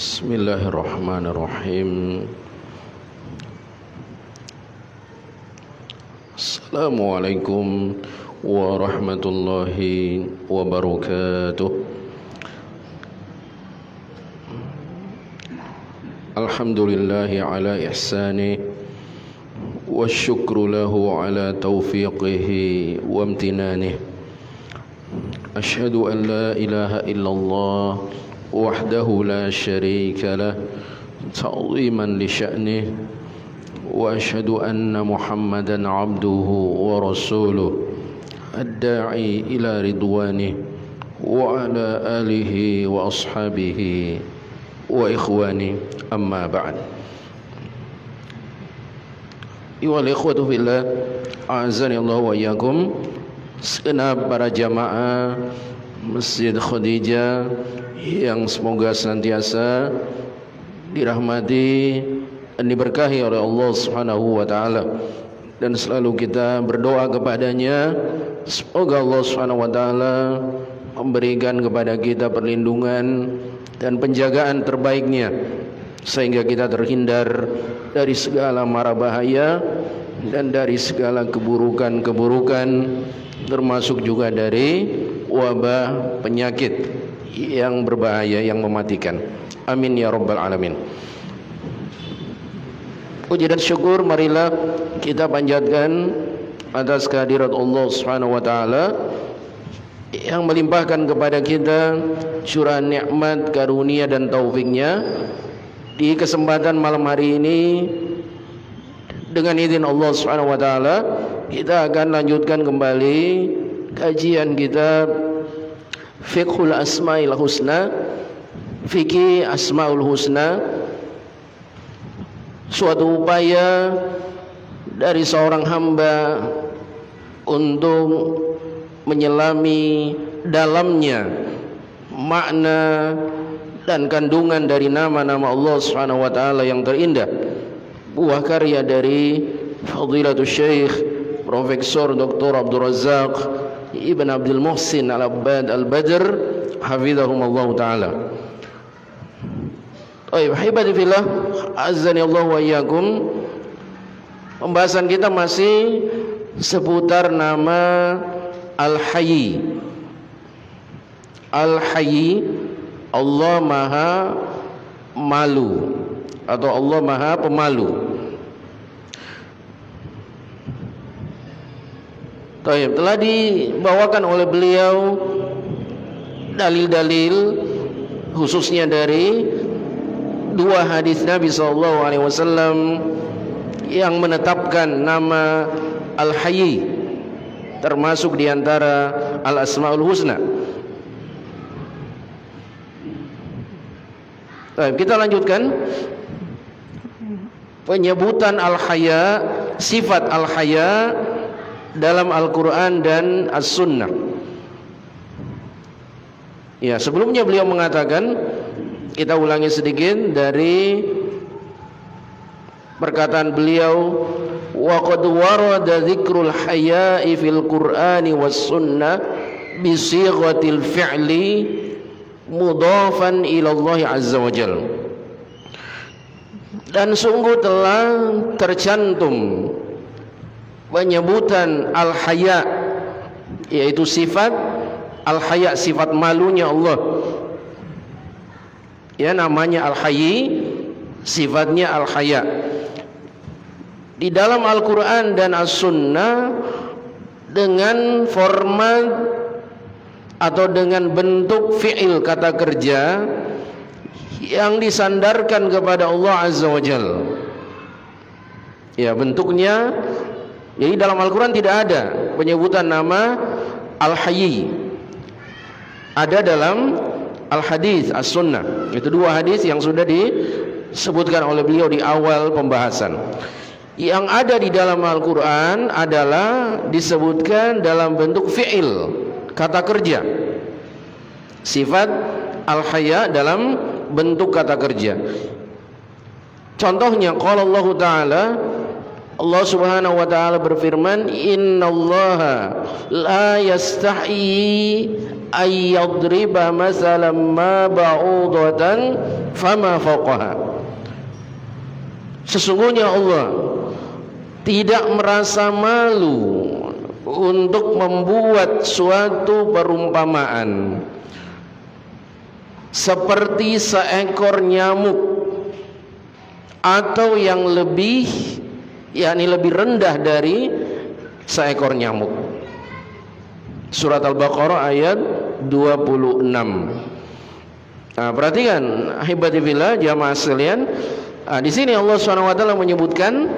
Bismillahirrahmanirrahim. Assalamualaikum warahmatullahi wabarakatuh. Alhamdulillahi ala ihsani wasyukru lahu ala taufiqihi wa amtinanihi. Ashhadu an la ilaha illallah wahdahu la syarika lah ta'ziman li sya'nih wa ashhadu anna Muhammadan abduhu wa rasuluh ad-da'i ila ridwanih wa ala alihi wa ashabihi wa ikhwani amma ba'd. Wal ikhwatu fillah, a'azzani Allah wa iyyakum. Segenap para jamaah Masjid Khadijah yang semoga senantiasa dirahmati dan diberkahi oleh Allah Subhanahu wa taala, dan selalu kita berdoa kepadanya semoga Allah Subhanahu wa taala memberikan kepada kita perlindungan dan penjagaan terbaiknya sehingga kita terhindar dari segala mara bahaya dan dari segala keburukan-keburukan, termasuk juga dari wabah penyakit yang berbahaya yang mematikan. Amin ya rabbal alamin. Puji dan syukur marilah kita panjatkan atas kehadirat Allah Subhanahu wa taala yang melimpahkan kepada kita curahan nikmat, karunia dan taufiknya di kesempatan malam hari ini. Dengan izin Allah Subhanahu wa taala, kita akan lanjutkan kembali kajian kitab Fiqhul Asmaul Husna, Fikih Asmaul Husna, suatu upaya dari seorang hamba untuk menyelami dalamnya makna dan kandungan dari nama-nama Allah Subhanahu wa taala yang terindah. Buah karya dari Fadilatul Syekh Profesor Dr. Abdul Razak Ibn Abdul Muhsin Al-Abbad Al-Badr hafizahumullah ta'ala. Baik, hibati fillah, azani Allah wa iyyakum. Pembahasan kita masih seputar nama Al-Hayy. Al-Hayy, Allah Maha Malu atau Allah Maha Pemalu. Baik, telah dibawakan oleh beliau dalil-dalil khususnya dari dua hadis Nabi SAW yang menetapkan nama Al-Hayy termasuk diantara Al-Asmaul Husna. Baik, kita lanjutkan penyebutan Al-Haya, sifat Al-Haya dalam Al-Quran dan As-Sunnah. Ya, sebelumnya beliau mengatakan, kita ulangi sedikit dari perkataan beliau, wa qad warada dzikrul haya'i fil Qur'ani was sunnah bi sighatil fi'li mudhafan ila Allah azza wa jalla. Dan sungguh telah tercantum penyebutan Al-Haya, yaitu sifat Al-Haya, sifat malunya Allah. Ya, namanya Al-Hayy, sifatnya Al-Haya. Di dalam Al-Quran dan As-Sunnah dengan format atau dengan bentuk fi'il, kata kerja yang disandarkan kepada Allah Azza wa Jalla. Ya, bentuknya, jadi dalam Al-Quran tidak ada penyebutan nama Al-Hayy. Ada dalam Al-Hadis As-Sunnah. Itu dua hadis yang sudah disebutkan oleh beliau di awal pembahasan. Yang ada di dalam Al-Quran adalah disebutkan dalam bentuk fi'il, kata kerja. Sifat Al-Haya dalam bentuk kata kerja. Contohnya, qala Allah Ta'ala, Allah Subhanahu wa taala berfirman, "Innallaha la yastahi ayyadriba masalan ma ba'udatan fama fawqaha. Sesungguhnya Allah tidak merasa malu untuk membuat suatu perumpamaan seperti seekor nyamuk atau yang lebih, yakni lebih rendah dari seekor nyamuk. Surat Al-Baqarah ayat 26. Nah, perhatikan ahibati fillah jamaah sekalian. Di sini Allah SWT menyebutkan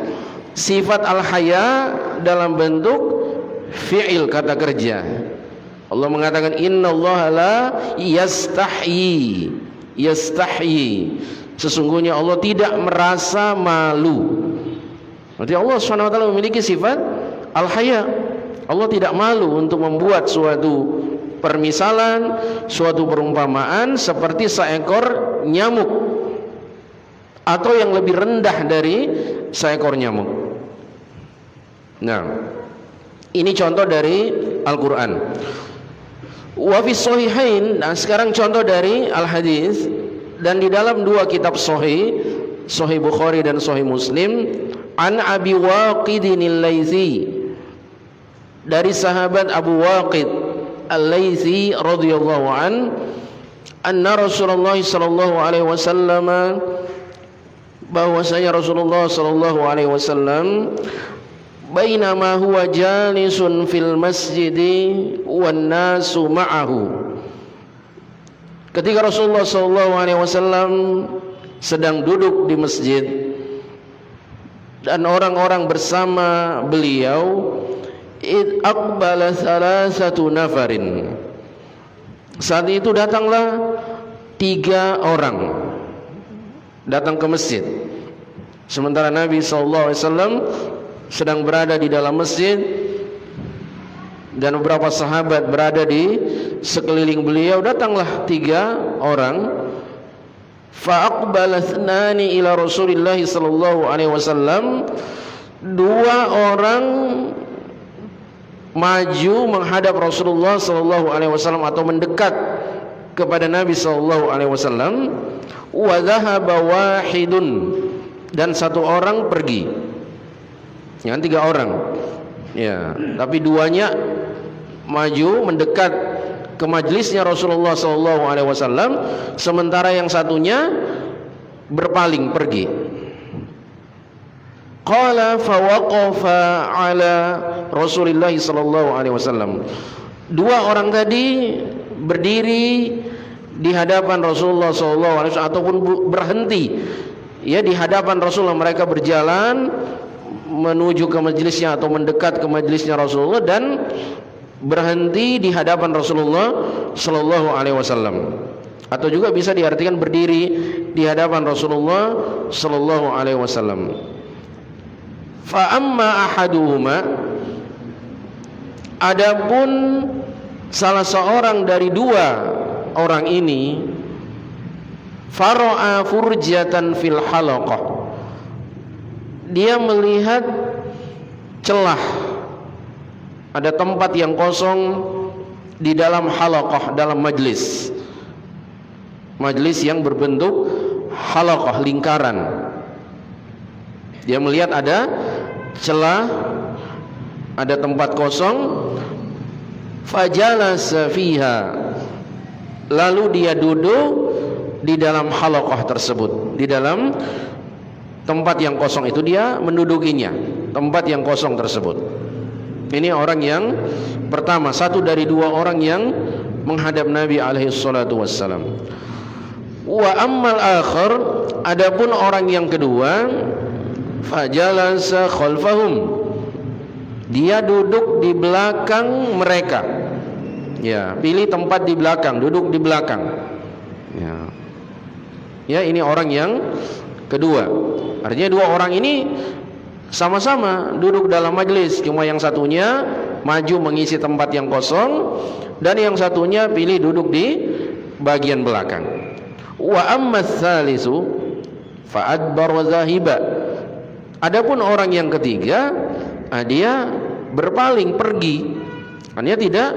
sifat al-haya dalam bentuk fi'il, kata kerja. Allah mengatakan innallaha la yastahyi. Sesungguhnya Allah tidak merasa malu. Berarti Allah SWT memiliki sifat al-haya. Allah tidak malu untuk membuat suatu permisalan, suatu perumpamaan seperti seekor nyamuk atau yang lebih rendah dari seekor nyamuk. Nah, ini contoh dari Al-Quran. Wa fi sahihain. Nah, sekarang contoh dari al-hadis. Dan di dalam dua kitab sahih, Sahih Bukhari dan Sahih Muslim, an Abi Waqidin al-Laitsi, dari sahabat Abu Waqid al-Laitsi radhiyallahu an, anna Rasulullah sallallahu alaihi wasallam, bahwasanya Rasulullah sallallahu alaihi wasallam bainama huwa jalisun fil masjidi wan nasu ma'ahu. Ketika Rasulullah sallallahu alaihi wasallam sedang duduk di masjid dan orang-orang bersama beliau, id aqbala salasatu nafarin. Saat itu datanglah 3 orang datang ke masjid. Sementara Nabi sallallahu alaihi wasallam sedang berada di dalam masjid dan beberapa sahabat berada di sekeliling beliau, datanglah 3 orang. Fa aqbala thnani ila Rasulillah sallallahu alaihi wasallam. 2 orang maju menghadap Rasulullah sallallahu alaihi wasallam atau mendekat kepada Nabi sallallahu alaihi wasallam. Wa dhahaba wahidun, dan 1 orang pergi. Yang 3 orang. Ya, tapi 2-nya maju mendekat ke majlisnya Rasulullah sallallahu alaihi wasallam, sementara yang 1-nya berpaling pergi. Qala fa waqafa ala Rasulillah sallallahu alaihi wasallam. 2 orang tadi berdiri di hadapan Rasulullah sallallahu alaihi wasallam ataupun berhenti ya di hadapan Rasulullah. Mereka berjalan menuju ke majelisnya atau mendekat ke majelisnya Rasulullah dan berhenti di hadapan Rasulullah sallallahu alaihi wasallam, atau juga bisa diartikan berdiri di hadapan Rasulullah sallallahu alaihi wasallam. Fa amma ahaduhuma, adapun salah seorang dari 2 orang ini, fara'a furjatan fil halaqah, dia melihat celah, ada tempat yang kosong di dalam halaqah, dalam majlis yang berbentuk halaqah, lingkaran. Dia melihat ada celah, ada tempat kosong. Fajalasa fiha, lalu dia duduk di dalam halaqah tersebut, di dalam tempat yang kosong itu dia mendudukinya, tempat yang kosong tersebut. Ini orang yang pertama, 1 dari 2 orang yang menghadap Nabi alaihi salatu wassalam. Wa ammal akhar, adapun orang yang kedua, fajalasa khalfahum, dia duduk di belakang mereka. Ya, pilih tempat di belakang, duduk di belakang. Ya, ini orang yang kedua. Artinya 2 orang ini sama-sama duduk dalam majelis, cuma yang satunya maju mengisi tempat yang kosong dan yang satunya pilih duduk di bagian belakang. Wa amma tsalisu fa adbar wa zahiba, adapun orang yang ketiga, dia berpaling pergi. Dia tidak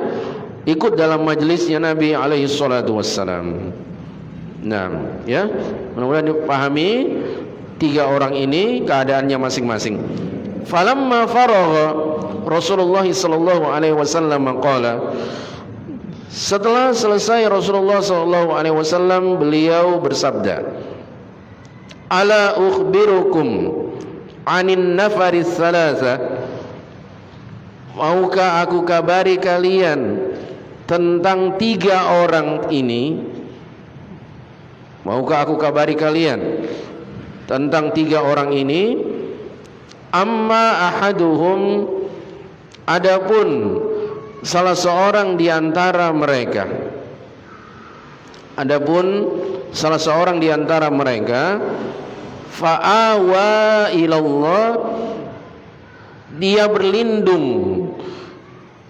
ikut dalam majelisnya Nabi alaihi salatu wassalam. Nah, ya, mudah-mudahan dipahami tiga orang ini keadaannya masing-masing. Falamma faragha Rasulullah sallallahu alaihi wasallam qala, setelah selesai Rasulullah sallallahu alaihi wasallam, beliau bersabda, ala ukhbirukum anin nafaris thalatha, maukah aku kabari kalian tentang tiga orang ini? Maukah aku kabari kalian tentang tiga orang ini? Amma ahaduhum, adapun salah seorang di antara mereka, adapun salah seorang di antara mereka, fa'awa ilallah, dia berlindung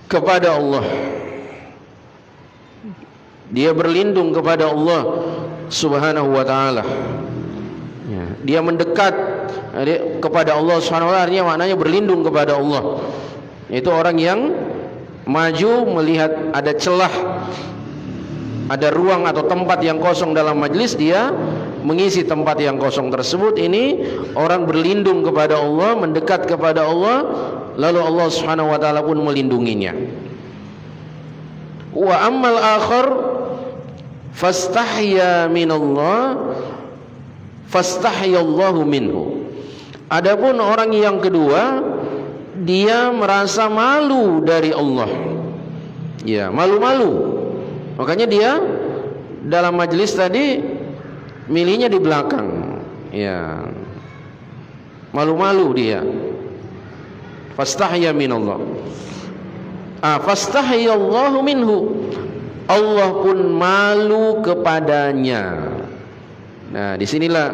kepada Allah, dia berlindung kepada Allah subhanahu wa ta'ala, ya, dia mendekat kepada Allah subhanahu wa ta'ala, artinya maknanya berlindung kepada Allah. Itu orang yang maju melihat ada celah, ada ruang atau tempat yang kosong dalam majelis, dia mengisi tempat yang kosong tersebut. Ini orang berlindung kepada Allah, mendekat kepada Allah, lalu Allah subhanahu wa ta'ala pun melindunginya. Wa ammal akhar fastahya minallah fastahyallahu minhu, adapun orang yang kedua, dia merasa malu dari Allah, ya, malu-malu, makanya dia dalam majelis tadi milihnya di belakang, ya, malu-malu dia. Fastahya minallah, fastahyallahu minhu, Allah pun malu kepadanya. Nah, disinilah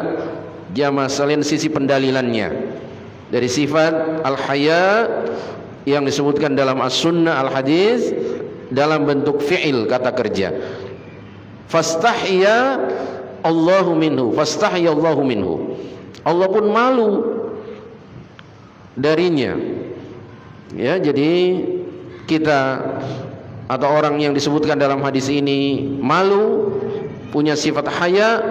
jamaah sekalian sisi pendalilannya dari sifat al-haya yang disebutkan dalam as-sunnah al-hadis dalam bentuk fi'il, kata kerja. Fastahya Allahu minhu, fastahya Allahu minhu, Allah pun malu darinya. Ya, jadi kita atau orang yang disebutkan dalam hadis ini malu, punya sifat haya,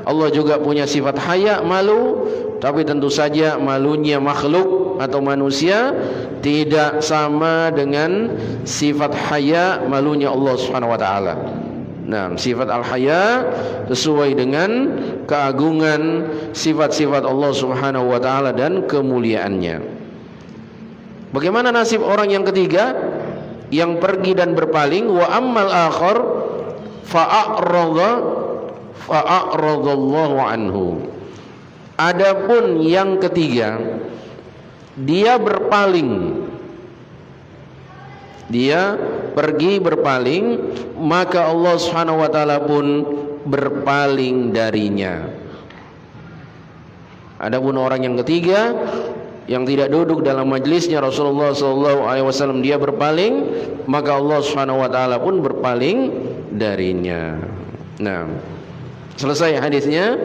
Allah juga punya sifat haya, malu. Tapi tentu saja malunya makhluk atau manusia tidak sama dengan sifat haya malunya Allah Subhanahu wa taala. Nah, sifat al-haya sesuai dengan keagungan sifat-sifat Allah Subhanahu wa taala dan kemuliaannya. Bagaimana nasib orang yang ketiga yang pergi dan berpaling? Wa ammal akhar fa'aradallahu anhu, adapun yang ketiga, dia berpaling, dia pergi berpaling, maka Allah Subhanahu wa taala pun berpaling darinya. Adapun orang yang ketiga yang tidak duduk dalam majelisnya Rasulullah SAW, dia berpaling, maka Allah Subhanahu wa taala pun berpaling darinya. Nah, selesai hadisnya.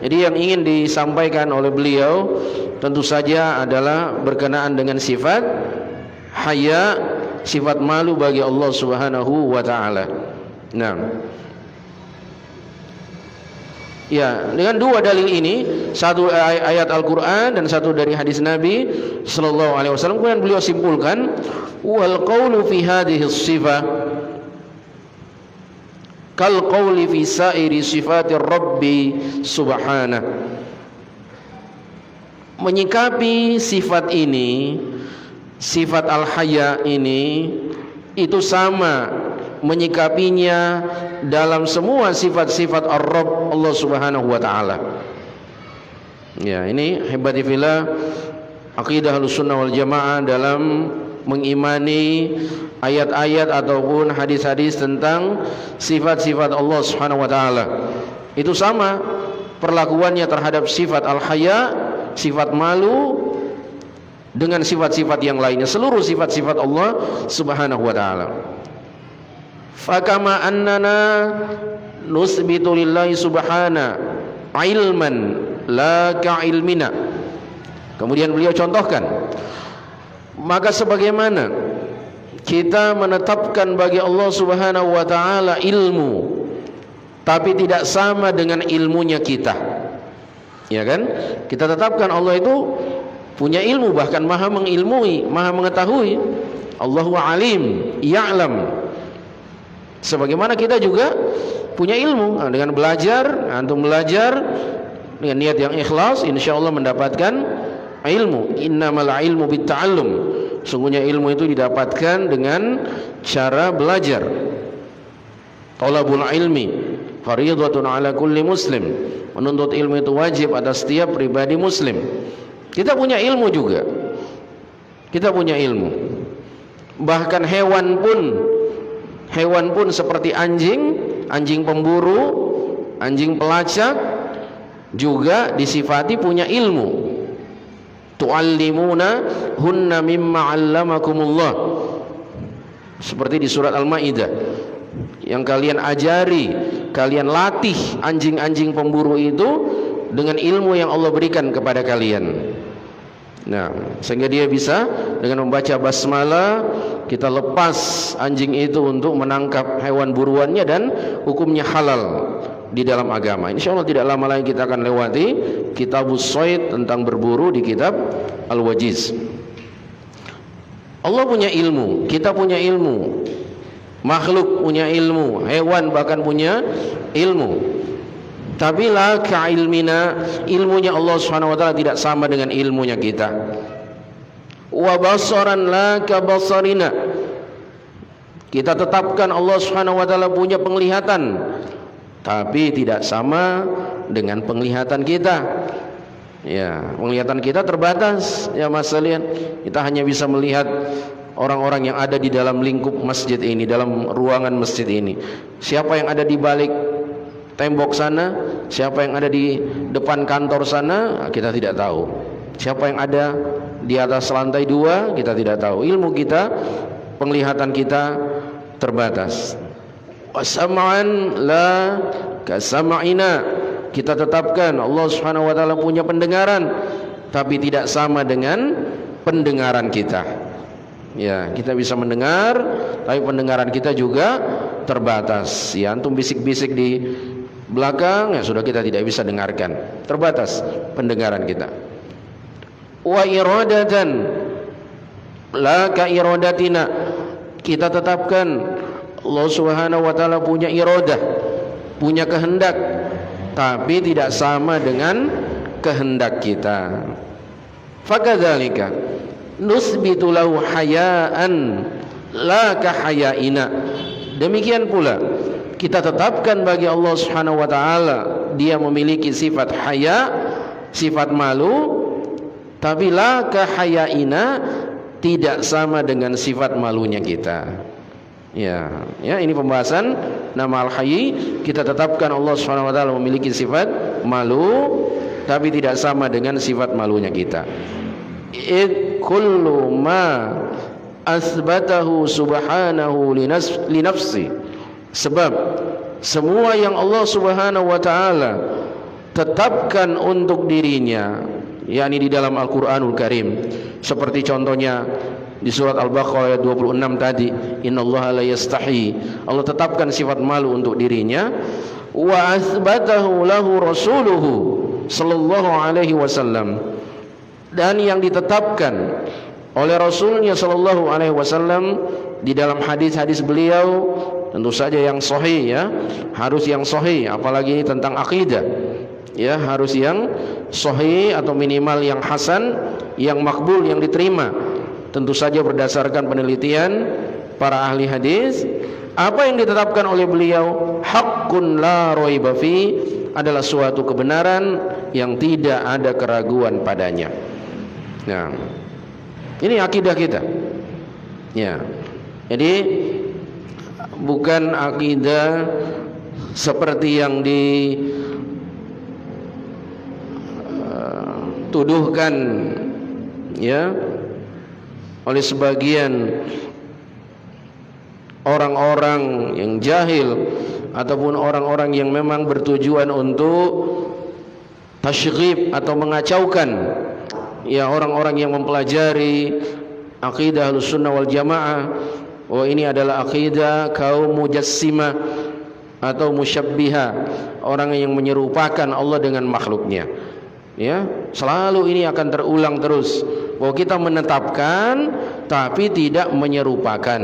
Jadi yang ingin disampaikan oleh beliau tentu saja adalah berkenaan dengan sifat haya, sifat malu bagi Allah Subhanahu wa taala. Nah, ya, dengan dua dalil ini, satu ayat Al-Qur'an dan satu dari hadis Nabi sallallahu alaihi wasallam, kemudian beliau simpulkan, wal qawlu fi hadhihi sifah kal qawli fi sa'iri sifatir rabbi subhanah. Menyikapi sifat ini, sifat al-haya ini, itu sama menyikapinya dalam semua sifat-sifat ar-rabb Allah Subhanahu wa taala. Ya, ini hebati fillah akidah Ahlussunnah wal Jamaah dalam mengimani ayat-ayat ataupun hadis-hadis tentang sifat-sifat Allah Subhanahu wa taala. Itu sama perlakuannya terhadap sifat al-haya, sifat malu, dengan sifat-sifat yang lainnya, seluruh sifat-sifat Allah Subhanahu wa taala. Fakama annana nusbitu lillahi subhana ilman la ka'ilmina. Kemudian beliau contohkan, maka sebagaimana kita menetapkan bagi Allah Subhanahu wa taala ilmu, tapi tidak sama dengan ilmunya kita. Ya kan? Kita tetapkan Allah itu punya ilmu, bahkan maha mengilmui, maha mengetahui. Allahu alim, ya'lam. Sebagaimana kita juga punya ilmu. Dengan belajar, antum belajar dengan niat yang ikhlas, insyaallah mendapatkan ilmu. Innamal ilmu bitta'allum. Sungguhnya ilmu itu didapatkan dengan cara belajar. Talabul ilmi fardhatun ala kulli muslim. Menuntut ilmu itu wajib atas setiap pribadi muslim. Kita punya ilmu juga. Kita punya ilmu. Bahkan hewan pun seperti anjing pemburu, anjing pelacak juga disifati punya ilmu. Tu'allimuna hunna mimma 'allamakumullah. Seperti di surat Al-Maidah, yang kalian ajari, kalian latih anjing-anjing pemburu itu dengan ilmu yang Allah berikan kepada kalian. Nah, sehingga dia bisa dengan membaca basmalah, kita lepas anjing itu untuk menangkap hewan buruannya dan hukumnya halal di dalam agama. Insyaallah tidak lama lagi kita akan lewati Kitabus Shayd tentang berburu di kitab Al-Wajiz. Allah punya ilmu, kita punya ilmu, makhluk punya ilmu, hewan bahkan punya ilmu. Tapi la ka'ilmina, ilmunya Allah Subhanahu wa taala tidak sama dengan ilmunya kita. Wa basaran la ka basarina. Kita tetapkan Allah Subhanahu wa taala punya penglihatan, tapi tidak sama dengan penglihatan kita. Ya, penglihatan kita terbatas ya Mas sekalian. Kita hanya bisa melihat orang-orang yang ada di dalam lingkup masjid ini, dalam ruangan masjid ini. Siapa yang ada di balik tembok sana, siapa yang ada di depan kantor sana, kita tidak tahu. Siapa yang ada di atas lantai 2, kita tidak tahu. Ilmu kita, penglihatan kita terbatas. Wasam'an la kasam'ina. Kita tetapkan Allah Subhanahu wa taala punya pendengaran, tapi tidak sama dengan pendengaran kita. Ya, kita bisa mendengar, tapi pendengaran kita juga terbatas. Ya, antum bisik-bisik di belakang, ya sudah kita tidak bisa dengarkan. Terbatas pendengaran kita. Wa iradatan la ka iradatina. Kita tetapkan Allah Subhanahu wa taala punya iradah, punya kehendak, tapi tidak sama dengan kehendak kita. Fakadzalika nusbitu lahu hayaan la ka hayaina. Demikian pula kita tetapkan bagi Allah Subhanahu wa taala dia memiliki sifat haya, sifat malu, tapi la ka hayaina, tidak sama dengan sifat malunya kita. Ya, ini pembahasan nama Al-Hayy. Kita tetapkan Allah Subhanahu wa taala memiliki sifat malu, tapi tidak sama dengan sifat malunya kita. Kullu ma asbatahu subhanahu li nafsi. Sebab semua yang Allah Subhanahu wa taala tetapkan untuk dirinya, yakni di dalam Al-Qur'anul Karim, seperti contohnya di surat Al-Baqarah ayat 26 tadi, innallaha la yastahi. Allah tetapkan sifat malu untuk dirinya. Wa asbatahu lahu rasuluhu sallallahu alaihi wasallam. Dan yang ditetapkan oleh Rasulnya sallallahu alaihi wasallam di dalam hadis-hadis beliau, tentu saja yang sahih ya, harus yang sahih, apalagi ini tentang akidah. Ya, harus yang sahih atau minimal yang hasan, yang makbul, yang diterima. Tentu saja berdasarkan penelitian para ahli hadis. Apa yang ditetapkan oleh beliau, haqqun la raiba fi, adalah suatu kebenaran yang tidak ada keraguan padanya. Nah, ini akidah kita. Ya. Jadi bukan akidah seperti yang dituduhkan ya oleh sebagian orang-orang yang jahil ataupun orang-orang yang memang bertujuan untuk tasygib atau mengacaukan ya orang-orang yang mempelajari akidah Ahlussunnah wal Jamaah Oh, ini adalah akidah kaum mujassimah atau musyabbihah, orang yang menyerupakan Allah dengan makhluknya. Ya, selalu ini akan terulang terus. Bahwa kita menetapkan tapi tidak menyerupakan.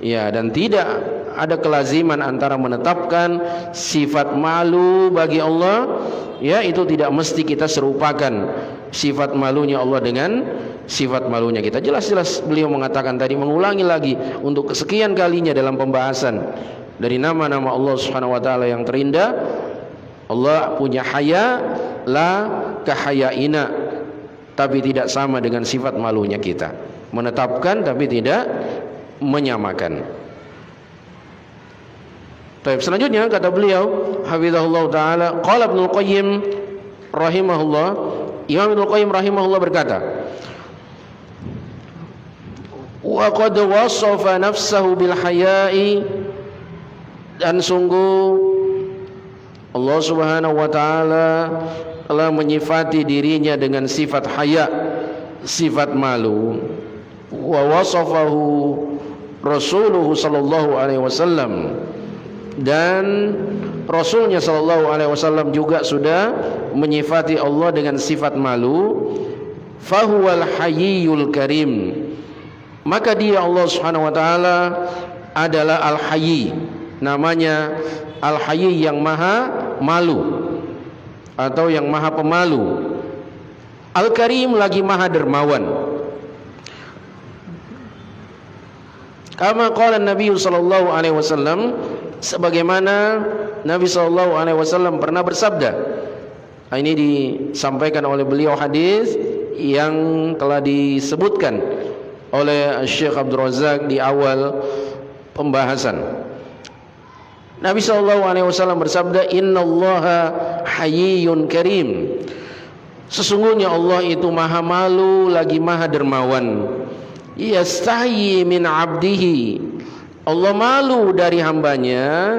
Ya, dan tidak ada kelaziman antara menetapkan sifat malu bagi Allah, ya, itu tidak mesti kita serupakan sifat malunya Allah dengan sifat malunya kita. Jelas-jelas beliau mengatakan tadi, mengulangi lagi untuk kesekian kalinya dalam pembahasan dari nama-nama Allah Subhanahu wa taala yang terindah. Allah punya haya la kahayaina, tapi tidak sama dengan sifat malunya kita. Menetapkan tapi tidak menyamakan. Baik, selanjutnya kata beliau hafizahullah taala, qala Ibnu Qayyim rahimahullah, Imam Ibnu Qayyim rahimahullah berkata, wa qad wasafa nafsahu bil haya'i, dan sungguh Allah Subhanahu wa taala telah menyifati dirinya dengan sifat haya, sifat malu. Wa wasafahu Rasuluhu sallallahu alaihi wasallam, dan Rasulnya sallallahu alaihi wasallam juga sudah menyifati Allah dengan sifat malu. Fahuwal hayyul karim, maka dia Allah Subhanahu wa taala adalah al-hayy, namanya al-hayy yang maha malu atau yang maha pemalu. Al-karim lagi maha dermawan. Kama qala Nabi sallallahu alaihi wasallam, sebagaimana Nabi sallallahu alaihi wasallam pernah bersabda. Ini disampaikan oleh beliau hadis yang telah disebutkan oleh Syekh Abdul Razak di awal pembahasan. Nabi sallallahu alaihi wasallam bersabda, "Innallaha hayyun karim." Sesungguhnya Allah itu maha malu lagi maha dermawan. Yastahyi min abdihi, Allah malu dari hambanya.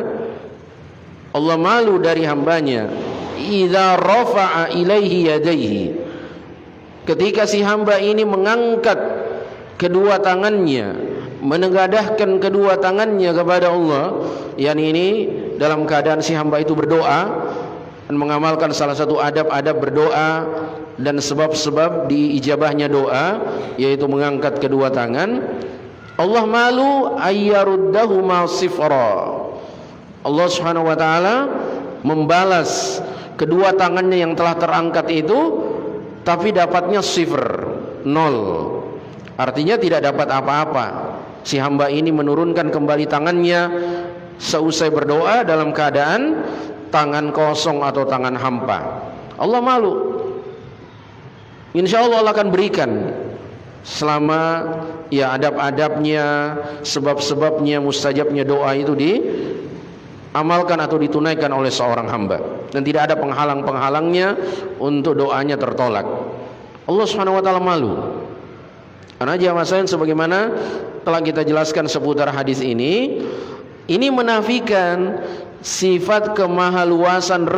Allah malu dari hambanya. Idza rafa'a ilaihi yadaihi, ketika si hamba ini mengangkat kedua tangannya, menengadahkan kedua tangannya kepada Allah, yakni ini dalam keadaan si hamba itu berdoa dan mengamalkan salah satu adab-adab berdoa dan sebab-sebab diijabahnya doa, yaitu mengangkat kedua tangan. Allah malu ayyaruddahu sifra, Allah Subhanahu wa taala membalas kedua tangannya yang telah terangkat itu, tapi dapatnya sifr, nol. Artinya tidak dapat apa-apa. Si hamba ini menurunkan kembali tangannya seusai berdoa dalam keadaan tangan kosong atau tangan hampa. Allah malu. Insya Allah Allah akan berikan selama ya adab-adabnya, sebab-sebabnya, mustajabnya doa itu diamalkan atau ditunaikan oleh seorang hamba, dan tidak ada penghalang-penghalangnya untuk doanya tertolak. Allah Subhanahu wa taala malu. Karena jamaah sekalian, sebagaimana telah kita jelaskan seputar hadis ini menafikan sifat kemahaluasan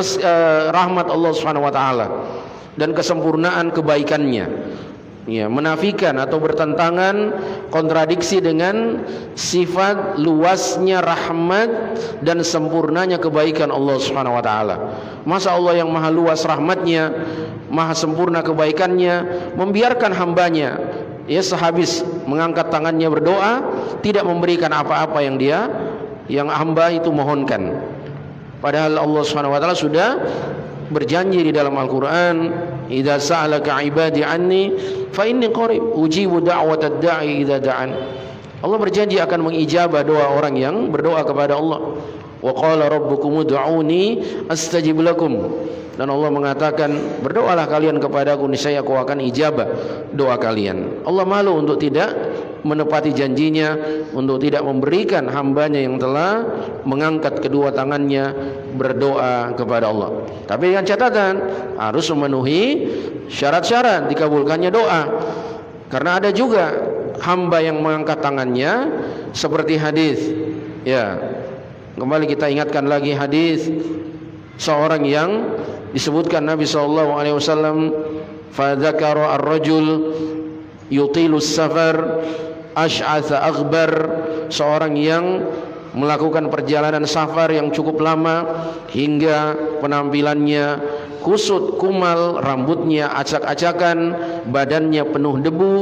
rahmat Allah Subhanahu wa taala dan kesempurnaan kebaikannya. Ya, menafikan atau bertentangan, kontradiksi dengan sifat luasnya rahmat dan sempurnanya kebaikan Allah Subhanahu wa taala. Masa Allah yang maha luas rahmatnya, maha sempurna kebaikannya, membiarkan hambanya ya sehabis mengangkat tangannya berdoa tidak memberikan apa-apa yang hamba itu mohonkan. Padahal Allah Subhanahu wa taala sudah berjanji di dalam Al-Qur'an, "Idza sa'alaka 'ibadi 'anni fa inni qarib ujibu da'watad da'i idza da'an." Allah berjanji akan mengijabah doa orang yang berdoa kepada Allah. Wa qala rabbukum ud'uni astajib lakum. Dan Allah mengatakan, berdoalah kalian kepadaku, niscaya aku akan ijabah doa kalian. Allah malu untuk tidak menepati janjinya, untuk tidak memberikan hambanya yang telah mengangkat kedua tangannya berdoa kepada Allah. Tapi dengan catatan harus memenuhi syarat-syarat dikabulkannya doa. Karena ada juga hamba yang mengangkat tangannya seperti hadis. Ya, kembali kita ingatkan lagi hadis seorang yang disebutkan Nabi SAW, fa dzakara ar-rajul yutilus safar asy'atsa aghbar, seorang yang melakukan perjalanan safar yang cukup lama hingga penampilannya kusut kumal, rambutnya acak-acakan, badannya penuh debu.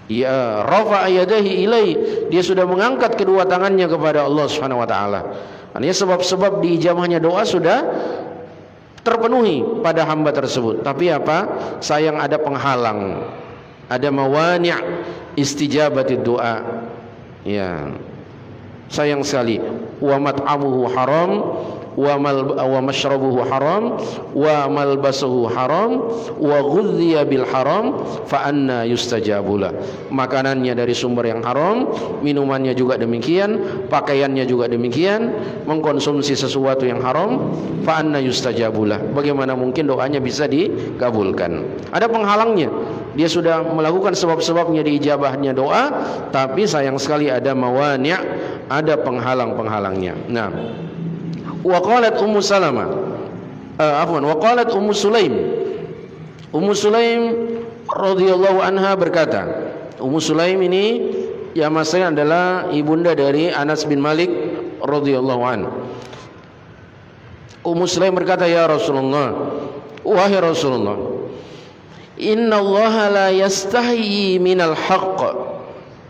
Ya, rafa'a yadayhi ilai, dia sudah mengangkat kedua tangannya kepada Allah Subhanahu wa taala. Artinya sebab-sebab diijabahnya doa sudah terpenuhi pada hamba tersebut. Tapi apa? Sayang ada penghalang. Ada mawani' istijabatid doa. Ya. Sayang sekali. Wa mat'amuhu haram wa mashrabuhu haram wa malbasuhu haram wa ghudhiya bil haram fa anna yustajabulah. Makanannya dari sumber yang haram, minumannya juga demikian, pakaiannya juga demikian, mengkonsumsi sesuatu yang haram, fa anna yustajabulah. Bagaimana mungkin doanya bisa dikabulkan? Ada penghalangnya. Dia sudah melakukan sebab-sebabnya diijabahnya doa, tapi sayang sekali ada mawani', ada penghalang-penghalangnya. Nah, wa qalat Ummu Salamah, wa qalat Ummu Sulaim. Ummu Sulaim radhiyallahu anha berkata, Ummu Sulaim ini ya masanya adalah ibunda dari Anas bin Malik radhiyallahu anhu. Ummu Sulaim berkata, ya Rasulullah, wahai Rasulullah, innallaha la yastahyi minal haqq,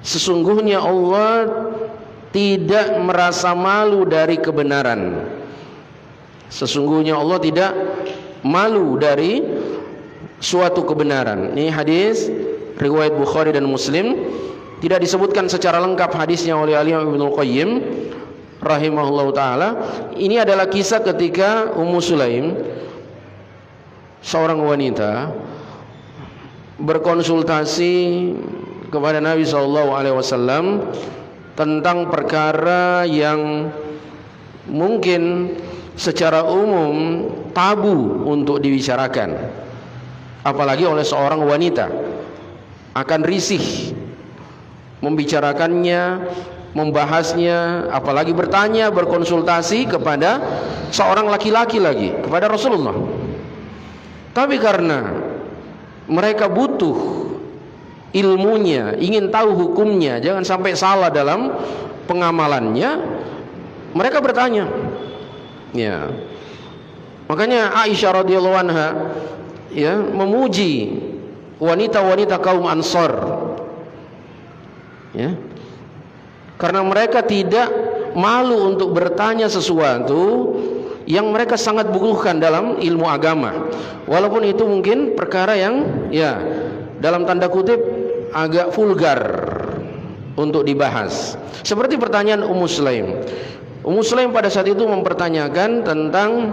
sesungguhnya Allah tidak merasa malu dari kebenaran. Sesungguhnya Allah tidak malu dari suatu kebenaran. Ini hadis riwayat Bukhari dan Muslim. Tidak disebutkan secara lengkap hadisnya oleh Imam Ibnu Qayyim rahimahullahu taala. Ini adalah kisah ketika Ummu Sulaim, seorang wanita, berkonsultasi kepada Nabi SAW tentang perkara yang mungkin secara umum tabu untuk dibicarakan, apalagi oleh seorang wanita. Akan risih membicarakannya, membahasnya, apalagi bertanya, berkonsultasi kepada seorang laki-laki lagi, kepada Rasulullah. Tapi karena mereka butuh ilmunya, ingin tahu hukumnya, jangan sampai salah dalam pengamalannya, mereka bertanya. Ya. Makanya Aisyah radhiyallahu anha ya memuji wanita-wanita kaum Ansar. Ya. Karena mereka tidak malu untuk bertanya sesuatu yang mereka sangat butuhkan dalam ilmu agama. Walaupun itu mungkin perkara yang ya dalam tanda kutip agak vulgar untuk dibahas. Seperti pertanyaan Ummu Sulaim. Ummu Sulaim pada saat itu mempertanyakan tentang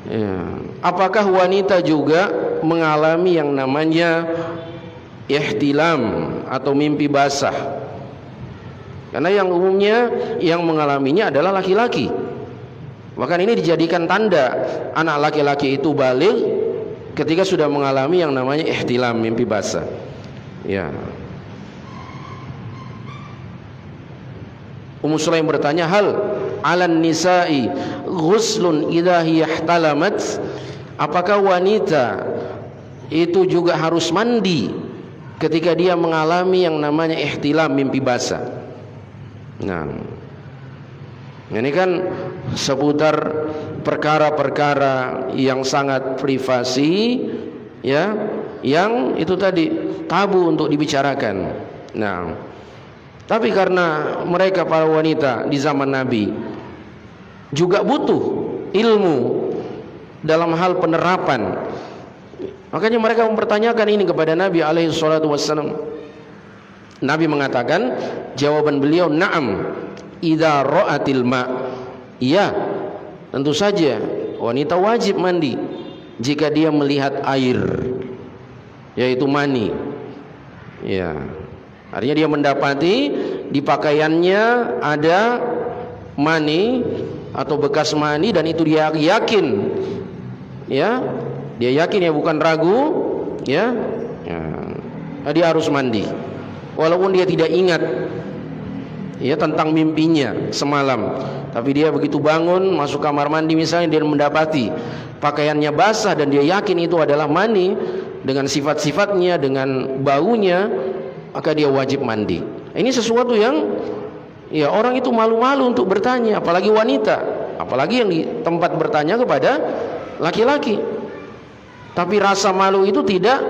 ya, apakah wanita juga mengalami yang namanya ihtilam atau mimpi basah. Karena yang umumnya yang mengalaminya adalah laki-laki. Bahkan ini dijadikan tanda anak laki-laki itu baligh ketika sudah mengalami yang namanya ihtilam, mimpi basah. Ya. Ummu Sulaim bertanya, hal 'alan nisa'i ghuslun idza hiya ihtalamat? Apakah wanita itu juga harus mandi ketika dia mengalami yang namanya ihtilam, mimpi basah? Nah, ini kan seputar perkara-perkara yang sangat privasi, ya, yang itu tadi tabu untuk dibicarakan. Nah, tapi karena mereka para wanita di zaman Nabi juga butuh ilmu dalam hal penerapan, makanya mereka mempertanyakan ini kepada Nabi alaihi salatu wassalam. Nabi mengatakan, jawaban beliau, na'am idza ra'atil ma'. Iya, tentu saja wanita wajib mandi jika dia melihat air, yaitu mani. Ya. Artinya dia mendapati di pakaiannya ada mani atau bekas mani, dan itu dia yakin. Ya. Dia yakin, ya, bukan ragu, ya. Ya. Dia harus mandi. Walaupun dia tidak ingat ya tentang mimpinya semalam, tapi dia begitu bangun masuk kamar mandi misalnya, dia mendapati pakaiannya basah dan dia yakin itu adalah mani dengan sifat-sifatnya, dengan baunya, maka dia wajib mandi. Ini sesuatu yang ya orang itu malu-malu untuk bertanya, apalagi wanita, apalagi yang di tempat bertanya kepada laki-laki. Tapi rasa malu itu tidak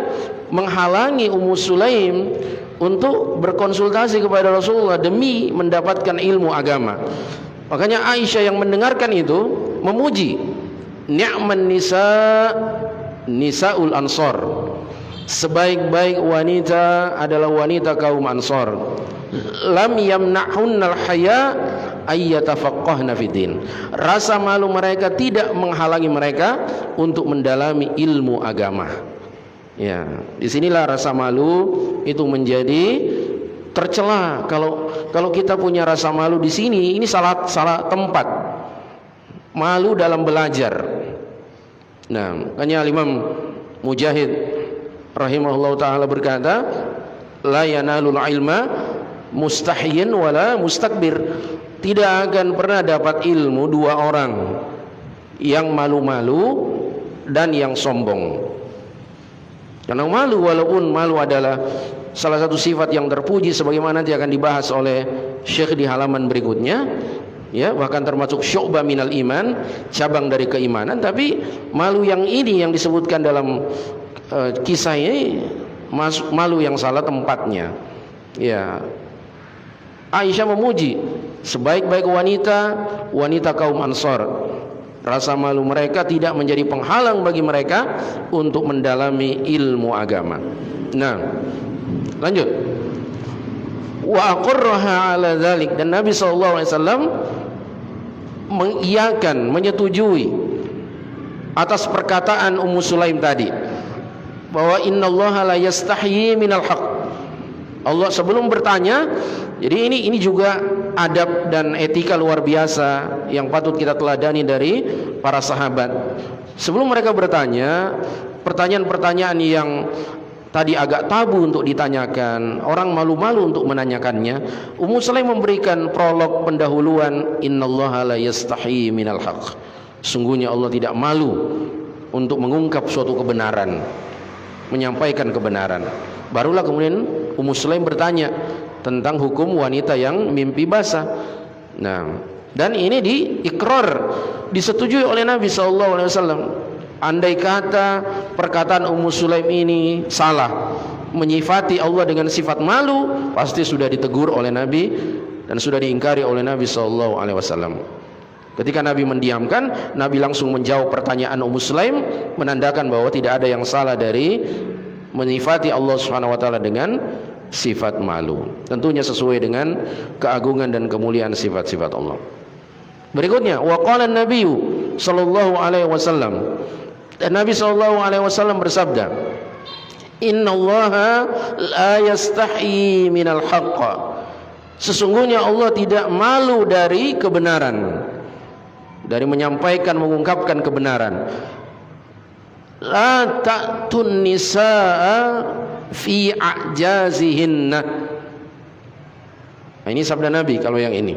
menghalangi Ummu Sulaim untuk berkonsultasi kepada Rasulullah demi mendapatkan ilmu agama. Makanya Aisyah yang mendengarkan itu memuji, ni'man nisa nisaul ansor, sebaik-baik wanita adalah wanita kaum Ansor. Lam yamna'hunnal haya ayyatafaqqahna fiddin. Rasa malu mereka tidak menghalangi mereka untuk mendalami ilmu agama. Ya, disinilah rasa malu itu menjadi tercela. Kalau kita punya rasa malu di sini, ini salah tempat. Malu dalam belajar. Nah, makanya Imam Mujahid rahimahullah ta'ala berkata, la yanalul ilma mustahyin wala mustakbir. Tidak akan pernah dapat ilmu dua orang, yang malu-malu dan yang sombong. Karena malu, walaupun malu adalah salah satu sifat yang terpuji, sebagaimana nanti akan dibahas oleh Syekh di halaman berikutnya, ya, bahkan termasuk syu'bah minal iman, cabang dari keimanan. Tapi malu yang ini yang disebutkan dalam kisah ini malu yang salah tempatnya. Ya, Aisyah memuji sebaik-baik wanita kaum Ansor. Rasa malu mereka tidak menjadi penghalang bagi mereka untuk mendalami ilmu agama. Nah, lanjut. Wa aqarraha ala dzalik, dan Nabi sallallahu alaihi wasallam mengiyakan, menyetujui atas perkataan Ummu Sulaim tadi, bahwa innallaha la yastahyi minal haq. Allah sebelum bertanya, jadi ini juga adab dan etika luar biasa yang patut kita teladani dari para sahabat. Sebelum mereka bertanya, pertanyaan-pertanyaan yang tadi agak tabu untuk ditanyakan, orang malu-malu untuk menanyakannya, Ummu Sulaim memberikan prolog pendahuluan, innallaha la yastahyi minal haq. Sungguhnya Allah tidak malu untuk mengungkap suatu kebenaran, menyampaikan kebenaran. Barulah kemudian Ummu Sulaim bertanya tentang hukum wanita yang mimpi basah. Nah, dan ini diikrar, disetujui oleh Nabi SAW. Andai kata perkataan Ummu Sulaim ini salah, menyifati Allah dengan sifat malu, pasti sudah ditegur oleh Nabi dan sudah diingkari oleh Nabi SAW. Ketika Nabi mendiamkan, Nabi langsung menjawab pertanyaan Ummu Sulaim, menandakan bahwa tidak ada yang salah dari menyifati Allah Subhanahu wa taala dengan sifat malu. Tentunya sesuai dengan keagungan dan kemuliaan sifat-sifat Allah. Berikutnya, wa qala an-nabiy sallallahu alaihi wasallam. Dan Nabi sallallahu alaihi wasallam bersabda, innallaha la yastahyi minal haqq. Sesungguhnya Allah tidak malu dari kebenaran, dari menyampaikan, mengungkapkan kebenaran. La ta'tun nisaa fi a'jazihinna. Nah, ini sabda Nabi kalau yang ini.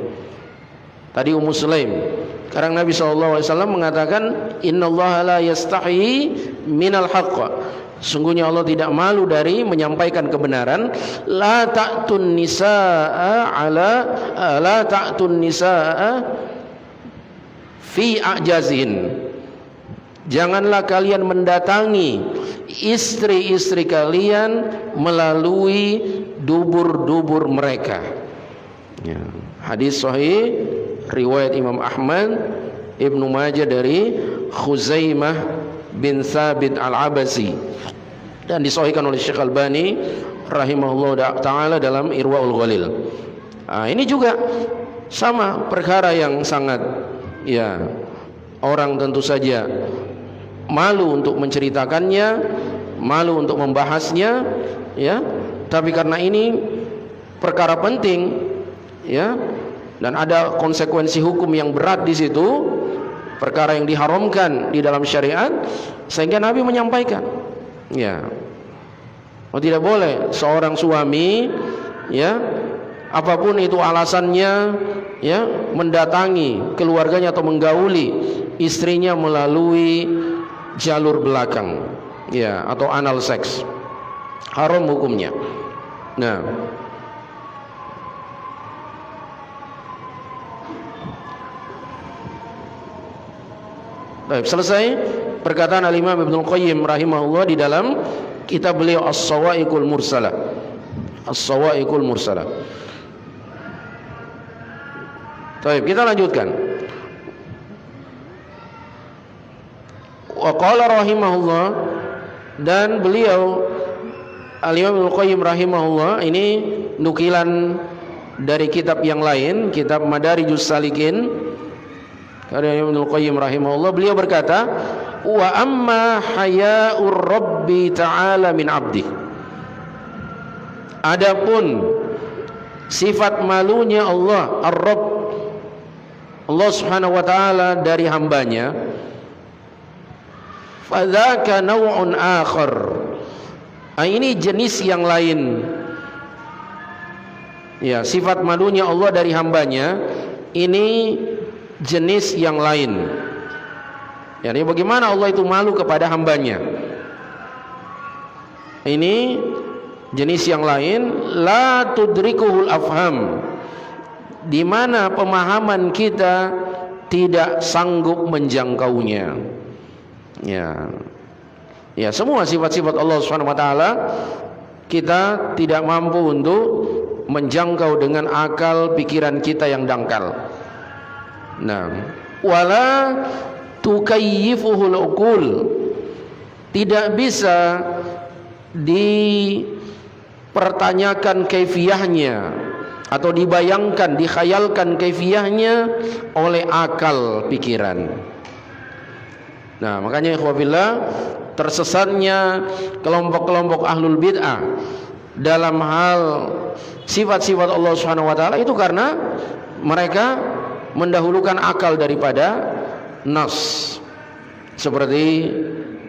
Tadi Ummu Sulaim. Sekarang Nabi SAW mengatakan, innallaha la yastahyi minal haqq. Sungguhnya Allah tidak malu dari menyampaikan kebenaran. La ta'tun nisaa fi a'jazihin. Janganlah kalian mendatangi istri-istri kalian melalui dubur-dubur mereka. Ya. Hadis sahih riwayat Imam Ahmad, Ibnu Majah dari Khuzaimah bin Thabit Al-Abasi, dan disahihkan oleh Syekh Albani rahimahullah ta'ala dalam Irwaul Ghalil. Nah, ini juga sama perkara yang sangat, ya, orang tentu saja malu untuk menceritakannya, malu untuk membahasnya, ya. Tapi karena ini perkara penting, ya, dan ada konsekuensi hukum yang berat di situ, perkara yang diharamkan di dalam syariat, sehingga Nabi menyampaikan, ya, oh, tidak boleh seorang suami, ya, apapun itu alasannya, ya, mendatangi keluarganya atau menggauli istrinya melalui jalur belakang, ya, atau anal seks. Haram hukumnya. Nah, baik, selesai perkataan Al-Imam Ibnul Qayyim rahimahullah di dalam kitab beliau As-Sawa'iqul Mursalah. As-Sawa'iqul Mursalah. Baik, kita lanjutkan. Wa qala rahimahullah, dan beliau Al-Imam Ibnul Qayyim rahimahullah, ini nukilan dari kitab yang lain, kitab Madarijus Salikin karya Ibnul Qayyim rahimahullah. Beliau berkata, wa amma haya'ur rabbi ta'ala min abdi, adapun sifat malunya Allah Ar-Rabb, Allah subhanahu wa ta'ala dari hambanya, fadzaka naw'un akhar, ini jenis yang lain. Ya, sifat malunya Allah dari hambanya ini jenis yang lain. Yani bagaimana Allah itu malu kepada hambanya, ini jenis yang lain. La tudrikuhul afham, di mana pemahaman kita tidak sanggup menjangkaunya. Ya, semua sifat-sifat Allah Subhanahu wa taala kita tidak mampu untuk menjangkau dengan akal pikiran kita yang dangkal. Nah, wala tukayyifuhul uqul, tidak bisa dipertanyakan kaifiyahnya atau dibayangkan, dikhayalkan kaifiyahnya oleh akal pikiran. Nah, makanya ikhwafillah, tersesatnya kelompok-kelompok ahlul bid'ah dalam hal sifat-sifat Allah Subhanahu wa taala itu karena mereka mendahulukan akal daripada nas. Seperti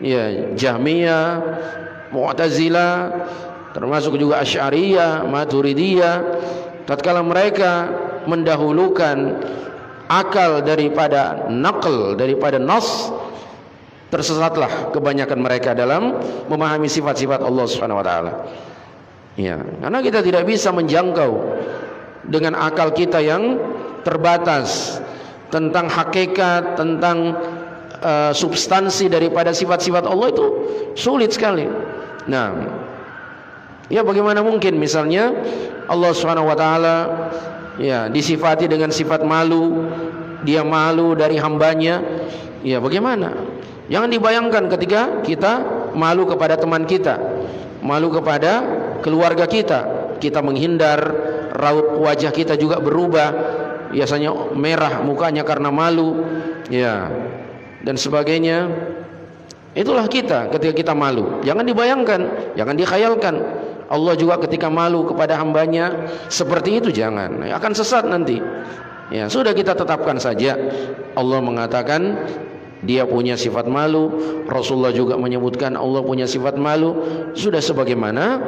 ya Jahmiyah, Mu'tazilah, termasuk juga Asy'ariyah, Maturidiyah. Tatkala mereka mendahulukan akal daripada naql, daripada nas, tersesatlah kebanyakan mereka dalam memahami sifat-sifat Allah Subhanahu wa taala. Ya, karena kita tidak bisa menjangkau dengan akal kita yang terbatas tentang hakikat, tentang substansi daripada sifat-sifat Allah, itu sulit sekali. Nah, ya bagaimana mungkin misalnya Allah Subhanahu wa taala ya disifati dengan sifat malu, dia malu dari hambanya. Ya bagaimana? Jangan dibayangkan ketika kita malu kepada teman kita, malu kepada keluarga kita, kita menghindar, raut wajah kita juga berubah, biasanya merah mukanya karena malu, ya, dan sebagainya. Itulah kita ketika kita malu. Jangan dibayangkan, jangan dikhayalkan Allah juga ketika malu kepada hambanya seperti itu, jangan, akan sesat nanti. Ya, sudah kita tetapkan saja Allah mengatakan dia punya sifat malu, Rasulullah juga menyebutkan Allah punya sifat malu, sudah sebagaimana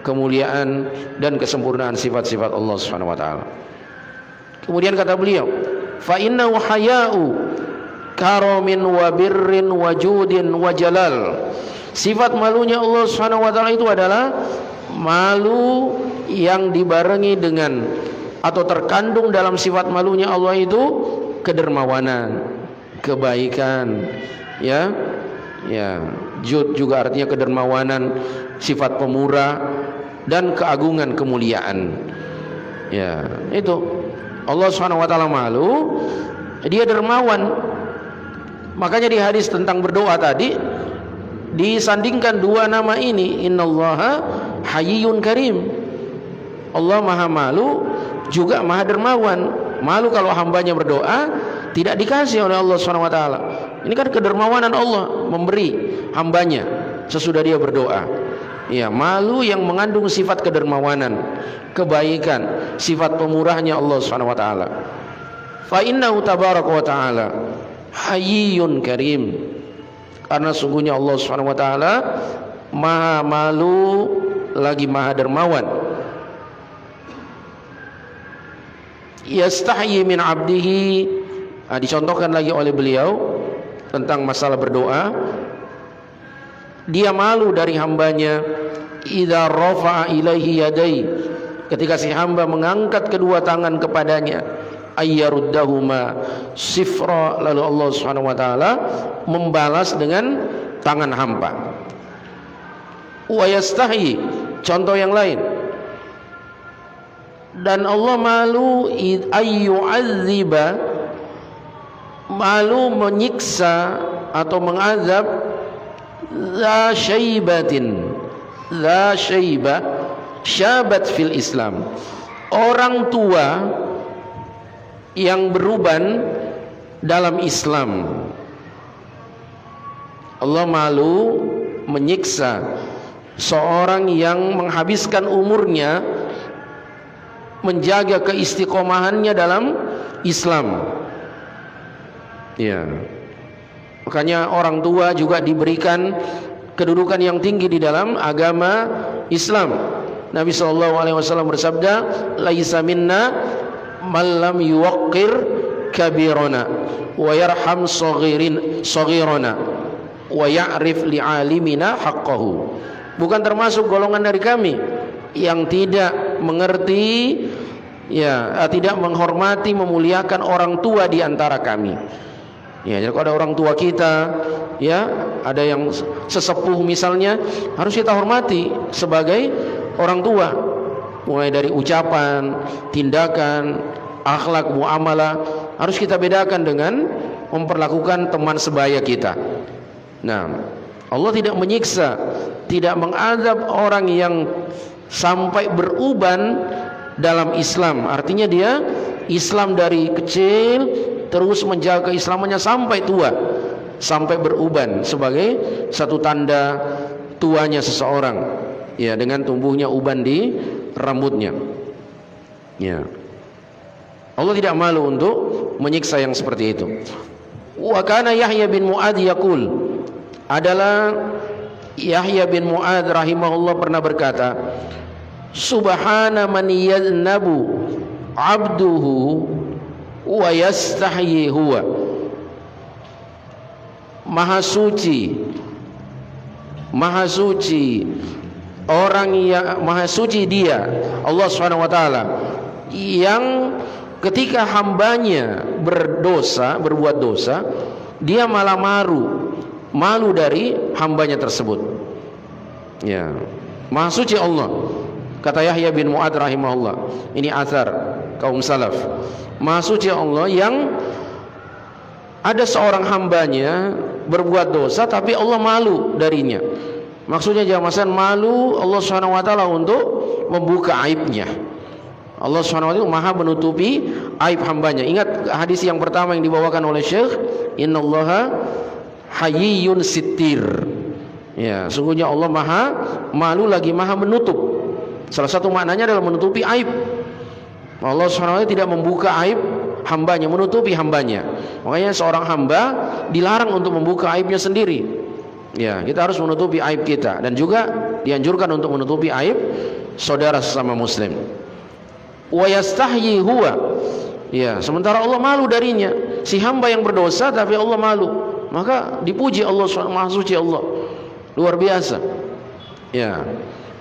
kemuliaan dan kesempurnaan sifat-sifat Allah Subhanahu wa taala. Kemudian kata beliau, fa innahu haya'u karamin wa birrin wa judin wa jalal. Sifat malunya Allah Subhanahu wa taala itu adalah malu yang dibarengi dengan atau terkandung dalam sifat malunya Allah itu kedermawanan, kebaikan, ya. Jud juga artinya kedermawanan, sifat pemurah dan keagungan, kemuliaan. Ya, itu Allah Subhanahu wa taala malu, dia dermawan. Makanya di hadis tentang berdoa tadi disandingkan dua nama ini, innallaha hayyun karim. Allah maha malu juga maha dermawan. Malu kalau hambanya berdoa tidak dikasih oleh Allah Subhanahu wa taala. Ini kan kedermawanan Allah memberi hambanya sesudah dia berdoa. Ya, malu yang mengandung sifat kedermawanan, kebaikan, sifat pemurahnya Allah Subhanahu wa taala. Fa innahu tabaraka wa taala hayyun karim. Karena sungguhnya Allah Subhanahu wa taala maha malu lagi maha dermawan. Yastahyi min abdihi. Dicontohkan lagi oleh beliau tentang masalah berdoa. Dia malu dari hambanya idza rafa'a ilaihi yadai, ketika si hamba mengangkat kedua tangan kepadanya, ayyaruddahuma sifra, lalu Allah Subhanahu wa taala membalas dengan tangan hampa. Wa yastahi, contoh yang lain, dan Allah malu ayyu'adziba, malu menyiksa atau mengazab za syaibatin, za syaibah, syabat fil Islam, orang tua yang beruban dalam Islam. Allah malu menyiksa seorang yang menghabiskan umurnya menjaga keistiqomahannya dalam Islam. Ya. Makanya orang tua juga diberikan kedudukan yang tinggi di dalam agama Islam. Nabi SAW bersabda, laisa minna man lam yuwaqqir kabirana wa yarham saghirana wa ya'rif li'alimina haqqahu. Bukan termasuk golongan dari kami yang tidak mengerti, ya, tidak menghormati, memuliakan orang tua di antara kami. Ya, jadi kalau ada orang tua kita, ya, ada yang sesepuh misalnya, harus kita hormati sebagai orang tua. Mulai dari ucapan, tindakan, akhlak, muamalah, harus kita bedakan dengan memperlakukan teman sebaya kita. Nah, Allah tidak menyiksa, tidak mengazab orang yang sampai beruban dalam Islam. Artinya dia Islam dari kecil terus menjaga keislamannya sampai tua, sampai beruban, sebagai satu tanda tuanya seseorang, ya, dengan tumbuhnya uban di rambutnya. Ya. Allah tidak malu untuk menyiksa yang seperti itu. Wa kana Yahya bin Mu'adz yaqul, adalah Yahya bin Mu'adz rahimahullah pernah berkata, subhana man yaznabu abduhu wa yastahyi huwa. Maha suci orang yang maha suci dia, Allah Subhanahu wa taala, yang ketika hambanya berdosa, berbuat dosa, dia malah malu dari hambanya tersebut. Ya, maha suci Allah, kata Yahya bin Mu'adz rahimahullah. Ini athar kaum salaf. Maha suci Allah yang ada seorang hambanya berbuat dosa tapi Allah malu darinya. Maksudnya jamasan malu Allah Subhanahu wa taala untuk membuka aibnya. Allah Subhanahu wa taala maha menutupi aib hambanya. Ingat hadis yang pertama yang dibawakan oleh Syekh, innallaha hayyun sittir. Ya, sungguhnya Allah maha malu lagi maha menutup. Salah satu maknanya adalah menutupi aib. Allah SWT tidak membuka aib hambanya, menutupi hambanya. Makanya seorang hamba dilarang untuk membuka aibnya sendiri. Ya, kita harus menutupi aib kita, dan juga dianjurkan untuk menutupi aib saudara sesama muslim. Wa yastahyi huwa. Ya, sementara Allah malu darinya. Si hamba yang berdosa tapi Allah malu. Maka dipuji Allah SWT, maha suci Allah. Luar biasa. Ya,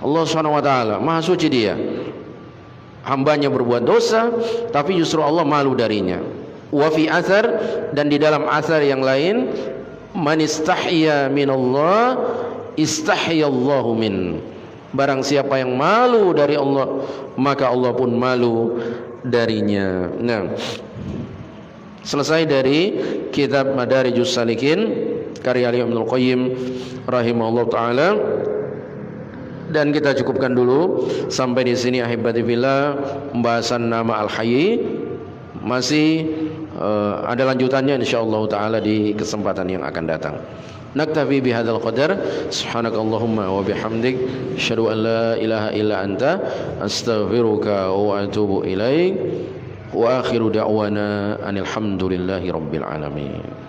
Allah SWT maha suci dia. Hambanya berbuat dosa tapi justru Allah malu darinya. Wa fi athar, dan di dalam athar yang lain, man istahya minallah istahyallahu min. Barang siapa yang malu dari Allah, maka Allah pun malu darinya. Nah, selesai dari kitab Madarijus Salikin karya Ibnu Qayyim rahimahullah taala. Dan kita cukupkan dulu sampai di sini ahibati fillah, pembahasan nama Al-Hayy. Masih ada lanjutannya insyaallah taala di kesempatan yang akan datang. Naktafi bihadzal qadar, subhanakallahumma wa bihamdik, asyhadu an la ilaha illa anta, astaghfiruka wa atubu ilaik. Wa akhiru da'wana anil hamdulillahi rabbil alamin.